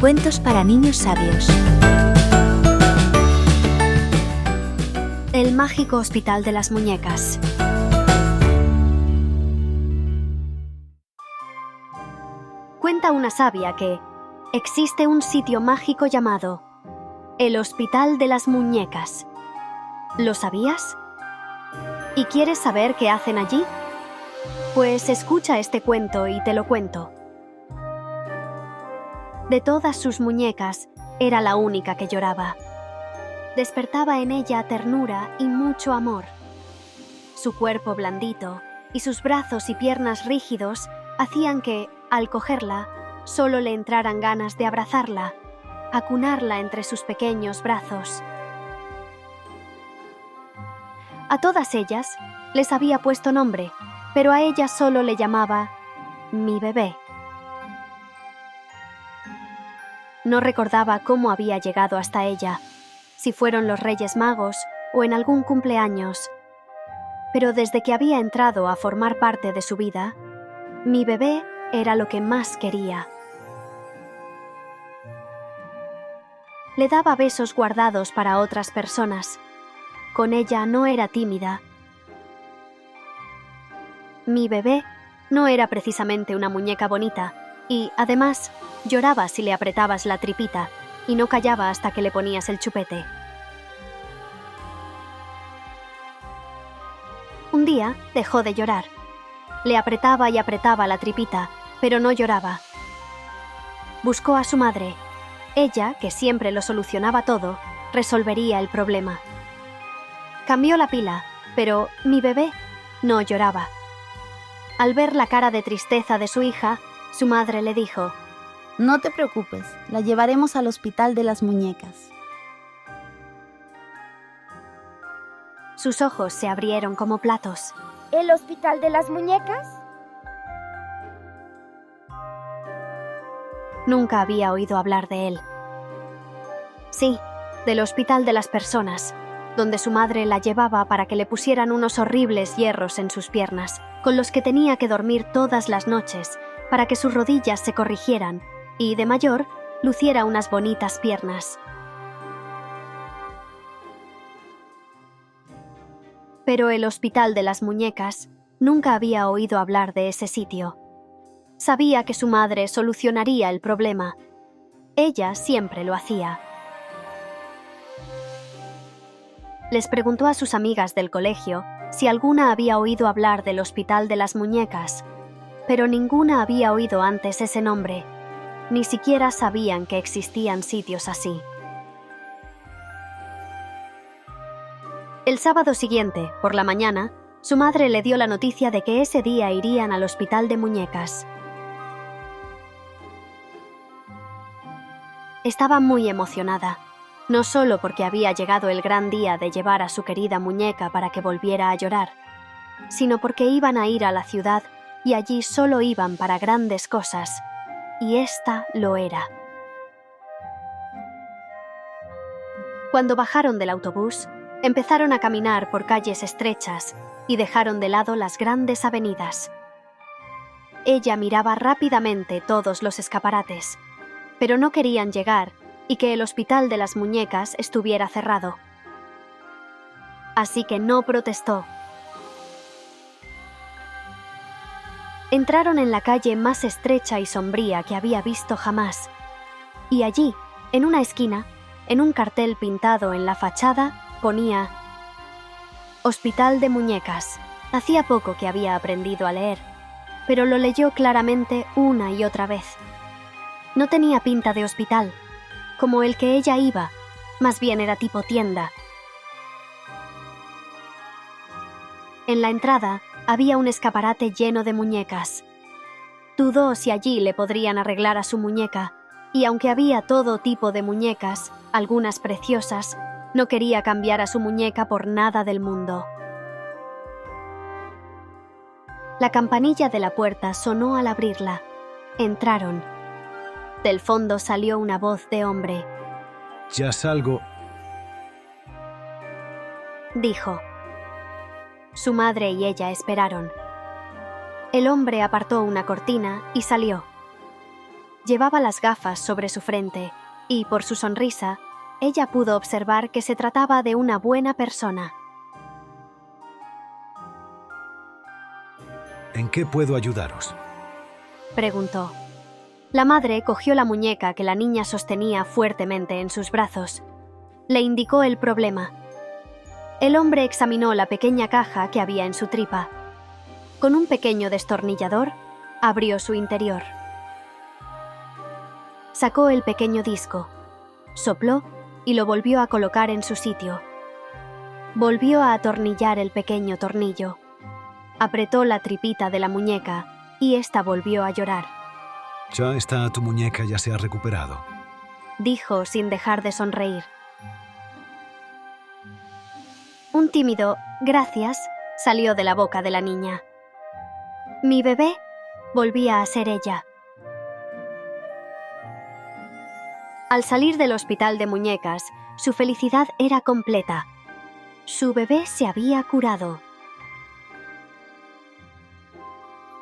Cuentos para niños sabios. El mágico hospital de las muñecas. Cuenta una sabia que existe un sitio mágico llamado el Hospital de las Muñecas. ¿Lo sabías? ¿Y quieres saber qué hacen allí? Pues escucha este cuento y te lo cuento. De todas sus muñecas, era la única que lloraba. Despertaba en ella ternura y mucho amor. Su cuerpo blandito y sus brazos y piernas rígidos hacían que, al cogerla, solo le entraran ganas de abrazarla, acunarla entre sus pequeños brazos. A todas ellas les había puesto nombre, pero a ella solo le llamaba mi bebé. No recordaba cómo había llegado hasta ella, si fueron los Reyes Magos o en algún cumpleaños. Pero desde que había entrado a formar parte de su vida, mi bebé era lo que más quería. Le daba besos guardados para otras personas. Con ella no era tímida. Mi bebé no era precisamente una muñeca bonita y, además, lloraba si le apretabas la tripita y no callaba hasta que le ponías el chupete. Un día dejó de llorar. Le apretaba y apretaba la tripita, pero no lloraba. Buscó a su madre. Ella, que siempre lo solucionaba todo, resolvería el problema. Cambió la pila, pero mi bebé no lloraba. Al ver la cara de tristeza de su hija, su madre le dijo: No te preocupes, la llevaremos al Hospital de las Muñecas. Sus ojos se abrieron como platos. ¿El Hospital de las Muñecas? Nunca había oído hablar de él. Sí, del Hospital de las Personas, donde su madre la llevaba para que le pusieran unos horribles hierros en sus piernas, con los que tenía que dormir todas las noches, para que sus rodillas se corrigieran y, de mayor, luciera unas bonitas piernas. Pero el Hospital de las Muñecas nunca había oído hablar de ese sitio. Sabía que su madre solucionaría el problema. Ella siempre lo hacía. Les preguntó a sus amigas del colegio si alguna había oído hablar del Hospital de las Muñecas, pero ninguna había oído antes ese nombre. Ni siquiera sabían que existían sitios así. El sábado siguiente, por la mañana, su madre le dio la noticia de que ese día irían al Hospital de Muñecas. Estaba muy emocionada, no solo porque había llegado el gran día de llevar a su querida muñeca para que volviera a llorar, sino porque iban a ir a la ciudad y allí solo iban para grandes cosas, y esta lo era. Cuando bajaron del autobús, empezaron a caminar por calles estrechas y dejaron de lado las grandes avenidas. Ella miraba rápidamente todos los escaparates, pero no querían llegar y que el Hospital de las Muñecas estuviera cerrado. Así que no protestó. Entraron en la calle más estrecha y sombría que había visto jamás, y allí, en una esquina, en un cartel pintado en la fachada, ponía Hospital de Muñecas. Hacía poco que había aprendido a leer, pero lo leyó claramente una y otra vez. No tenía pinta de hospital, como el que ella iba, más bien era tipo tienda. En la entrada había un escaparate lleno de muñecas. Dudó si allí le podrían arreglar a su muñeca, y aunque había todo tipo de muñecas, algunas preciosas, no quería cambiar a su muñeca por nada del mundo. La campanilla de la puerta sonó al abrirla. Entraron. Del fondo salió una voz de hombre. «Ya salgo», dijo. Su madre y ella esperaron. El hombre apartó una cortina y salió. Llevaba las gafas sobre su frente y, por su sonrisa, ella pudo observar que se trataba de una buena persona. ¿En qué puedo ayudaros? Preguntó. La madre cogió la muñeca que la niña sostenía fuertemente en sus brazos. Le indicó el problema. El hombre examinó la pequeña caja que había en su tripa. Con un pequeño destornillador, abrió su interior. Sacó el pequeño disco, sopló y lo volvió a colocar en su sitio. Volvió a atornillar el pequeño tornillo. Apretó la tripita de la muñeca y ésta volvió a llorar. Ya está, tu muñeca ya se ha recuperado. Dijo sin dejar de sonreír. Un tímido «gracias» salió de la boca de la niña. Mi bebé volvía a ser ella. Al salir del hospital de muñecas, su felicidad era completa. Su bebé se había curado.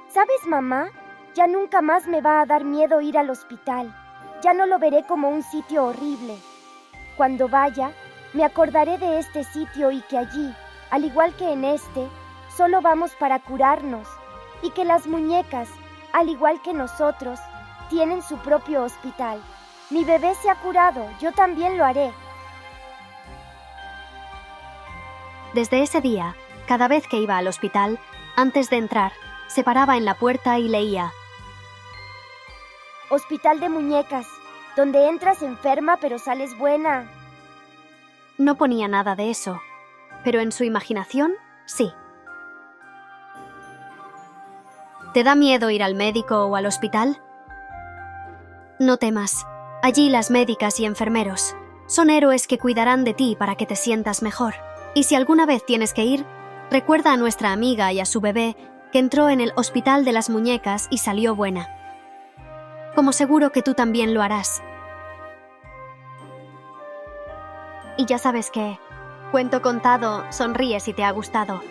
¿Sabes, mamá? Ya nunca más me va a dar miedo ir al hospital. Ya no lo veré como un sitio horrible. Cuando vaya, me acordaré de este sitio y que allí, al igual que en este, solo vamos para curarnos. Y que las muñecas, al igual que nosotros, tienen su propio hospital. Mi bebé se ha curado, yo también lo haré. Desde ese día, cada vez que iba al hospital, antes de entrar, se paraba en la puerta y leía: Hospital de muñecas, donde entras enferma pero sales buena. No ponía nada de eso, pero en su imaginación, sí. ¿Te da miedo ir al médico o al hospital? No temas. Allí las médicas y enfermeros son héroes que cuidarán de ti para que te sientas mejor. Y si alguna vez tienes que ir, recuerda a nuestra amiga y a su bebé que entró en el hospital de las muñecas y salió buena. Como seguro que tú también lo harás. Y ya sabes que, cuento contado, sonríe si te ha gustado.